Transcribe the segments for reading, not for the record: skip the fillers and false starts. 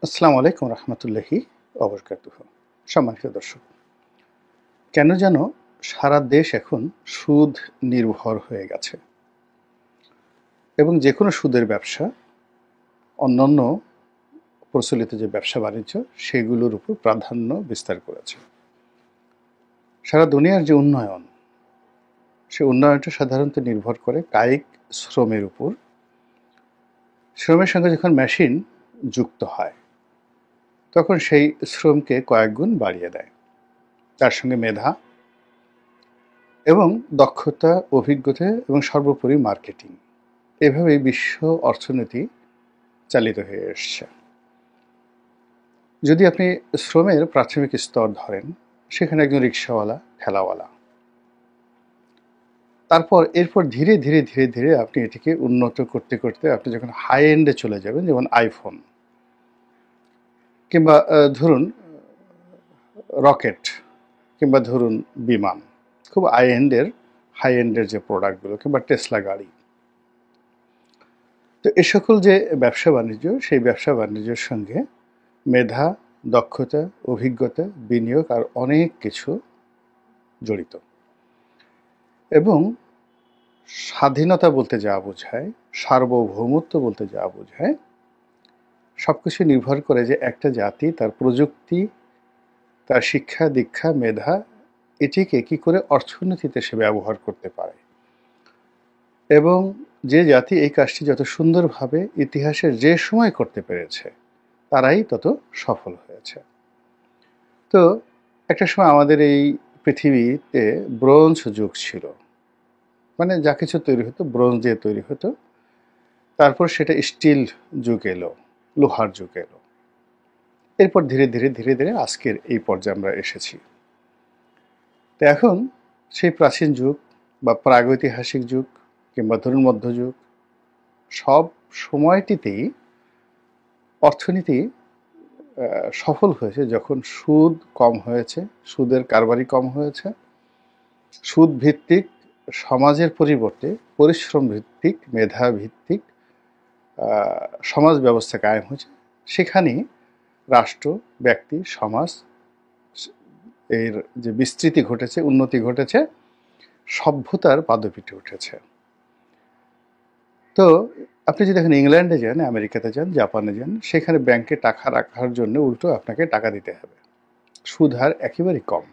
আসসালামু আলাইকুম রহমতুল্লাহি অবরকাতুহু। সম্মানিত দর্শক, কেন যেন সারা দেশ এখন সুদ নির্ভর হয়ে গেছে এবং যে কোনো সুদের ব্যবসা অন্যান্য প্রচলিত যে ব্যবসা বাণিজ্য সেগুলোর উপর প্রাধান্য বিস্তার করেছে। সারা দুনিয়ার যে উন্নয়ন, সে উন্নয়নটা সাধারণত নির্ভর করে কায়িক শ্রমের উপর। শ্রমের সঙ্গে যখন মেশিন যুক্ত হয় তখন সেই শ্রমকে কয়েক গুণ বাড়িয়ে দেয়। তার সঙ্গে মেধা এবং দক্ষতা, অভিজ্ঞতা এবং সর্বোপরি মার্কেটিং, এভাবেই বিশ্ব অর্থনীতি চালিত হয়ে এসছে। যদি আপনি শ্রমের প্রাথমিক স্তর ধরেন, সেখানে একজন রিক্সাওয়ালা, ঠেলাওয়ালা, তারপর এরপর ধীরে ধীরে ধীরে ধীরে আপনি এটিকে উন্নত করতে করতে আপনি যখন হাই এন্ডে চলে যাবেন, যেমন আইফোন কিংবা ধরুন রকেট কিংবা ধরুন বিমান, খুব হাই এন্ডের যে প্রোডাক্টগুলো, কিংবা টেসলা গাড়ি। তো এ সকল যে ব্যবসা বাণিজ্য, সেই ব্যবসা বাণিজ্যের সঙ্গে মেধা, দক্ষতা, অভিজ্ঞতা, বিনিয়োগ আর অনেক কিছু জড়িত। এবং স্বাধীনতা বলতে যা বোঝায়, সার্বভৌমত্ব বলতে যা বোঝায়, সব কিছু নির্ভর করে যে একটা জাতি তার প্রযুক্তি, তার শিক্ষা দীক্ষা, মেধা, এটিকে কি করে অর্থনীতিতে সে ব্যবহার করতে পারে। এবং যে জাতি এই কাজটি যত সুন্দরভাবে ইতিহাসের যে সময় করতে পেরেছে, তারাই তত সফল হয়েছে। তো একটা সময় আমাদের এই পৃথিবীতে ব্রোঞ্জ যুগ ছিল, মানে যা কিছু তৈরি হতো ব্রোঞ্জ দিয়ে তৈরি হতো। তারপর সেটা স্টিল যুগ এলো, লোহার যুগ এলো। এরপর ধীরে ধীরে ধীরে ধীরে আজকের এই পর্যায়ে আমরা এসেছি। তো এখন সেই প্রাচীন যুগ বা প্রাগৈতিহাসিক যুগ কিংবা ধরুন মধ্যযুগ, সব সময়টিতেই অর্থনীতি সফল হয়েছে যখন সুদ কম হয়েছে, সুদের কারবারি কম হয়েছে, সুদ ভিত্তিক সমাজের পরিবর্তে পরিশ্রম ভিত্তিক, মেধা ভিত্তিক সমাজ ব্যবস্থা কায়েম হয়েছে। সেখানেই রাষ্ট্র, ব্যক্তি, সমাজ এর যে বিস্তৃতি ঘটেছে, উন্নতি ঘটেছে, সভ্যতার পাদপীঠে উঠেছে। তো আপনি যদি এখন ইংল্যান্ডে যান, আমেরিকাতে যান, জাপানে যান, সেখানে ব্যাংকে টাকা রাখার জন্য উল্টো আপনাকে টাকা দিতে হবে। সুদ হার একেবারেই কম।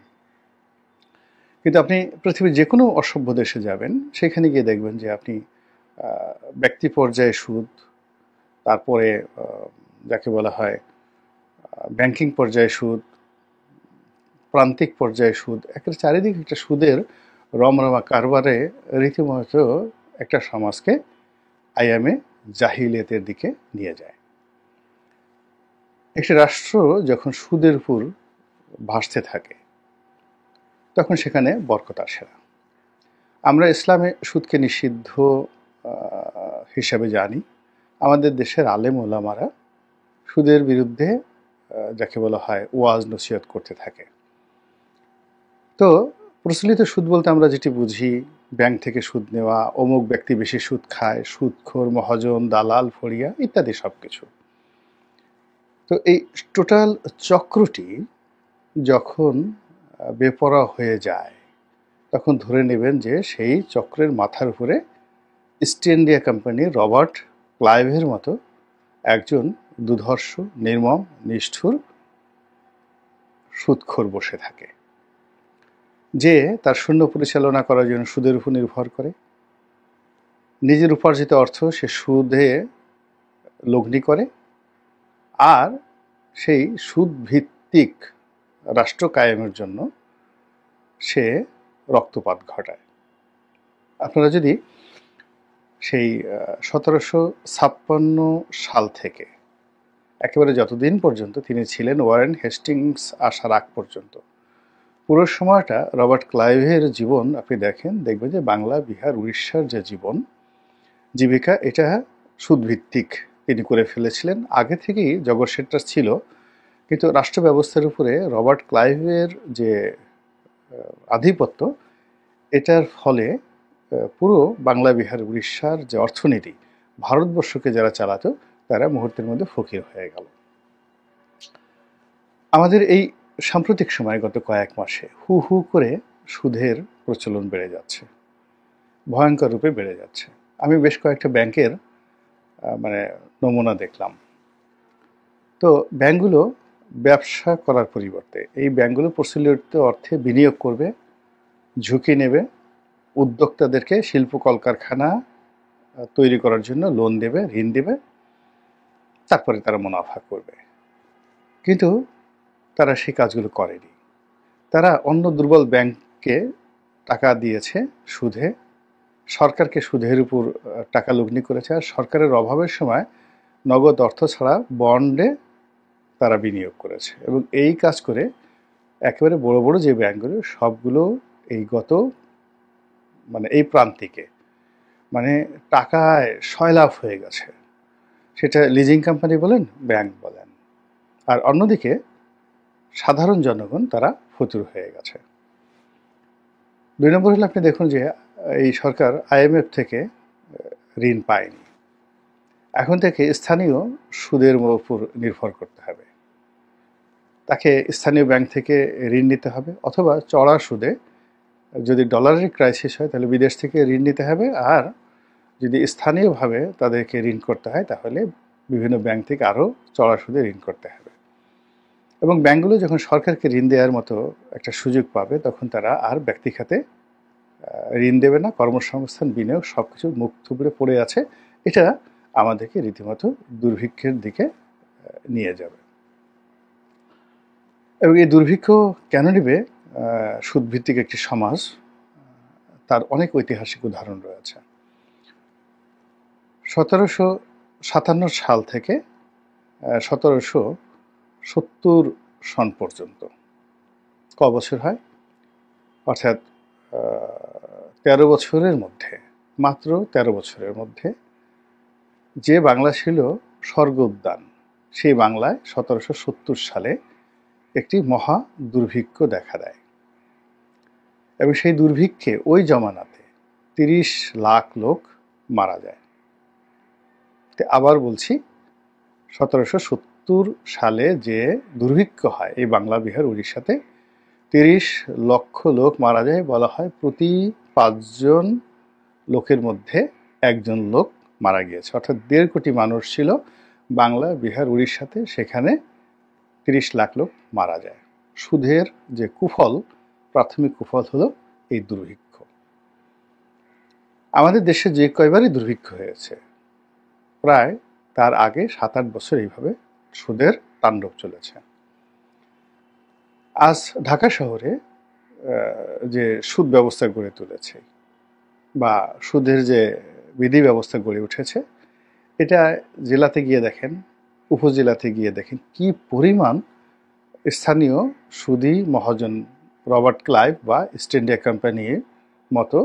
কিন্তু আপনি পৃথিবীর যে কোনো অসভ্য দেশে যাবেন, সেখানে গিয়ে দেখবেন যে আপনি ব্যক্তি পর্যায়ে সুদ, তারপরে যাকে বলা হয় ব্যাংকিং পর্যায়ে সুদ, প্রান্তিক পর্যায়ে সুদ, একেবারে চারিদিকে একটা সুদের রমরমা কারবারে রীতিমতো একটা সমাজকে আইয়ামে জাহিলিয়াতের দিকে নিয়ে যায়। একটি রাষ্ট্র যখন সুদের উপর ভাসতে থাকে, তখন সেখানে বরকত আসে না। আমরা ইসলামে সুদকে নিষিদ্ধ হিসাবে জানি। আমাদের দেশের আলেম ওলামারা সুদের বিরুদ্ধে যাকে বলা হয় ওয়াজ নসিহত করতে থাকে। তো প্রচলিত সুদ বলতে আমরা যেটি বুঝি, ব্যাংক থেকে সুদ নেওয়া, অমুক ব্যক্তি বেশি সুদ খায়, সুদখোর, মহাজন, দালাল, ফড়িয়া ইত্যাদি সব কিছু। তো এই টোটাল চক্রটি যখন বেপরোয়া হয়ে যায়, তখন ধরে নেবেন যে সেই চক্রের মাথার উপরে ইস্ট ইন্ডিয়া কোম্পানির রবার্ট ক্লাইভের মতো একজন দুর্ধর্ষ, নির্মম, নিষ্ঠুর সুদখোর বসে থাকে, যে তার সৈন্য পরিচালনা করার জন্য সুদের উপর নির্ভর করে। নিজের উপার্জিত অর্থ সে সুদে লগ্নি করে, আর সেই সুদ ভিত্তিক রাষ্ট্র কায়েমের জন্য সে রক্তপাত ঘটায়। আপনারা যদি সেই 1756 সাল থেকে একেবারে যতদিন পর্যন্ত তিনি ছিলেন, ওয়ারেন হেস্টিংস আসার আগ পর্যন্ত পুরো সময়টা রবার্ট ক্লাইভের জীবন আপনি দেখবেন যে বাংলা, বিহার, উড়িষ্যার যে জীবন জীবিকা, এটা সুদভিত্তিক তিনি করে ফেলেছিলেন। আগে থেকেই জগৎ সেটটা ছিল, কিন্তু রাষ্ট্র ব্যবস্থার উপরে রবার্ট ক্লাইভের যে আধিপত্য, এটার ফলে পুরো বাংলা, বিহার, উড়িষ্যার যে অর্থনীতি, ভারতবর্ষকে যারা চালাতো, তারা মুহূর্তের মধ্যে ফকির হয়ে গেল। আমাদের এই সাম্প্রতিক সময়ে গত কয়েক মাসে হু হু করে সুদের প্রচলন বেড়ে যাচ্ছে, ভয়ঙ্কর রূপে বেড়ে যাচ্ছে। আমি বেশ কয়েকটা ব্যাংকের মানে নমুনা দেখলাম। তো ব্যাংকগুলো ব্যবসা করার পরিবর্তে এই ব্যাংকগুলো প্রচলিত অর্থে বিনিয়োগ করবে, ঝুঁকি নেবে, উদ্যোক্তাদেরকে শিল্প কলকারখানা তৈরি করার জন্য লোন দেবে, ঋণ দেবে, তারপরে তারা মুনাফা করবে। কিন্তু তারা সেই কাজগুলো করেনি। তারা অন্য দুর্বল ব্যাংককে টাকা দিয়েছে সুদে, সরকারকে সুদের উপর টাকা লগ্নি করেছে, আর সরকারের অভাবের সময় নগদ অর্থ ছাড়া বন্ডে তারা বিনিয়োগ করেছে। এবং এই কাজ করে একেবারে বড় বড় যে ব্যাংকগুলো সবগুলো এই গত এই প্রান্তিকে টাকায় সয়লাভ হয়ে গেছে। সেটা লিজিং কোম্পানি বলেন, ব্যাংক বলেন। আর অন্যদিকে সাধারণ জনগণ তারা ফতুর হয়ে গেছে। 2 নম্বর হলো, আপনি দেখুন যে এই সরকার IMF থেকে ঋণ পায়নি। এখন থেকে স্থানীয় সুদের উপর নির্ভর করতে হবে। তাকে স্থানীয় ব্যাংক থেকে ঋণ নিতে হবে, অথবা চড়া সুদে, যদি ডলারের ক্রাইসিস হয় তাহলে বিদেশ থেকে ঋণ নিতে হবে। আর যদি স্থানীয়ভাবে তাদেরকে ঋণ করতে হয় তাহলে বিভিন্ন ব্যাংক থেকে আরও চড়া সুদে ঋণ করতে হবে। এবং ব্যাংকগুলো যখন সরকারকে ঋণ দেওয়ার মতো একটা সুযোগ পাবে তখন তারা আর ব্যক্তি খাতে ঋণ দেবে না। কর্মসংস্থান, বিনিয়োগ সব কিছু মুখ থুবড়ে পড়ে আছে। এটা আমাদেরকে রীতিমতো দুর্ভিক্ষের দিকে নিয়ে যাবে। এবং এই দুর্ভিক্ষ কেন নেবে? সুদভিত্তিক একটি সমাজ, তার অনেক ঐতিহাসিক উদাহরণ রয়েছে। 1757 সাল থেকে 1770 সন পর্যন্ত ক বছর হয়? অর্থাৎ 13 বছরের মধ্যে, মাত্র 13 বছরের মধ্যে যে বাংলা ছিল স্বর্গ উদ্যান, সেই বাংলায় 1770 সালে একটি মহা দুর্ভিক্ষ দেখা দেয়। এবং সেই দুর্ভিক্ষে ওই জমানাতে 30 লাখ লোক মারা যায়। আবার বলছি, 1770 সালে যে দুর্ভিক্ষ হয় এই বাংলা, বিহার, উড়িষ্যাতে 30 লক্ষ লোক মারা যায়। বলা হয় প্রতি 5 জন লোকের মধ্যে একজন লোক মারা গিয়েছে। অর্থাৎ 1.5 কোটি মানুষ ছিল বাংলা, বিহার, উড়িষ্যাতে, সেখানে 30 লাখ লোক মারা যায়। সুদের যে কুফল, প্রাথমিক কুফল হলো এই দুর্ভিক্ষ। আমাদের দেশে যে কয়বারই দুর্ভিক্ষ হয়েছে, প্রায় তার আগে 7-8 বছর এইভাবে সুদের তাণ্ডব চলেছে। আজ ঢাকা শহরে যে সুদ ব্যবস্থা গড়ে তুলেছে বা সুদের যে বিধি ব্যবস্থা গড়ে উঠেছে, এটা জেলাতে গিয়ে দেখেন, উপজেলাতে গিয়ে দেখেন কি পরিমাণ স্থানীয় সুদী মহাজন, রবার্ট ক্লাইভ বা ইস্ট ইন্ডিয়া কোম্পানির মতো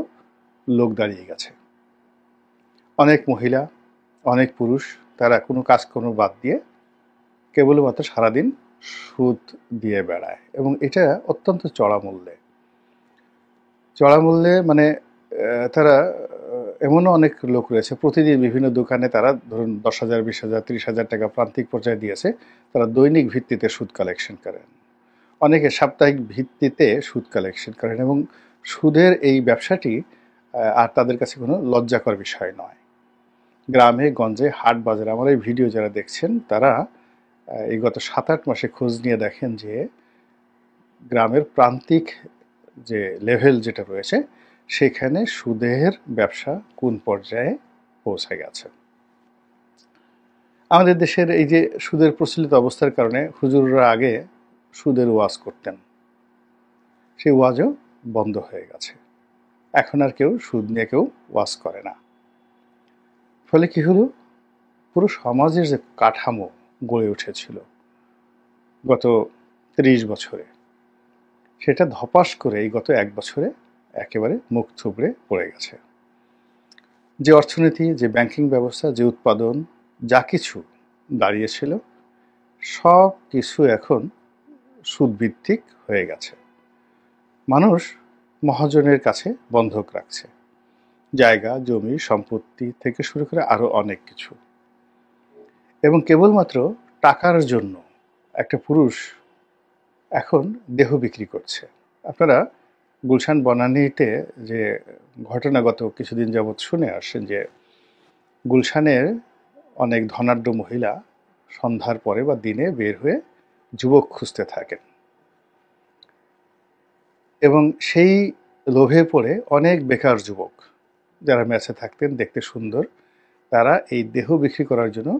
লোক দাঁড়িয়ে গেছে। অনেক মহিলা, অনেক পুরুষ, তারা কোনো কাজকর্ম বাদ দিয়ে কেবলমাত্র সারাদিন সুদ দিয়ে বেড়ায়। এবং এটা অত্যন্ত চড়া মূল্যে তারা, এমনও অনেক লোক রয়েছে প্রতিদিন বিভিন্ন দোকানে তারা ধরুন 10,000, 20,000, 30,000 টাকা প্রান্তিক পর্যায়ে দিয়েছে, তারা দৈনিক ভিত্তিতে সুদ কালেকশন করেন। অনেকে সাপ্তাহিক ভিত্তিতে সুদ কালেকশন করেন। এবং সুদের এই ব্যবসাটি আর তাদের কাছে কোনো লজ্জাকর বিষয় নয়। গ্রামে গঞ্জে, হাট বাজারে, আমার এই ভিডিও যারা দেখছেন তারা এই গত 7-8 মাসে খোঁজ নিয়ে দেখেন যে গ্রামের প্রান্তিক যে লেভেল যেটা রয়েছে সেখানে সুদের ব্যবসা কোন পর্যায়ে পৌঁছে গেছে। আমাদের দেশের এই যে সুদের প্রচলিত অবস্থার কারণে হুজুররা আগে সুদের ওয়াজ করতেন, সেই ওয়াজও বন্ধ হয়ে গেছে। এখন আর কেউ সুদ নিয়ে কেউ ওয়াজ করে না। ফলে কি হলো, পুরো সমাজের যে কাঠামো গড়ে উঠেছিল গত 30 বছরে, সেটা ধপাস করে এই গত 1 বছরে একেবারে মুখ থুবড়ে পড়ে গেছে। যে অর্থনীতি, যে ব্যাংকিং ব্যবস্থা, যে উৎপাদন, যা কিছু দাঁড়িয়েছিল সব কিছু এখন সুদভিত্তিক হয়ে গেছে। মানুষ মহাজনের কাছে বন্ধক রাখছে, জায়গা, জমি, সম্পত্তি থেকে শুরু করে আরো অনেক কিছু। এবং কেবলমাত্র টাকার জন্য একটা পুরুষ এখন দেহ বিক্রি করছে। আপনারা গুলশান বনানীতে যে ঘটনাগত কিছুদিন যাবৎ শুনে আসছেন যে গুলশানের অনেক ধনাঢ্য মহিলা সন্ধ্যার পরে বা দিনে বের হয়ে যুবক খুঁজতে থাকেন এবং সেই লোভে পড়ে অনেক বেকার যুবক যারা ম্যাচে থাকতেন দেখতে সুন্দর, তারা এই দেহ বিক্রি করার জন্য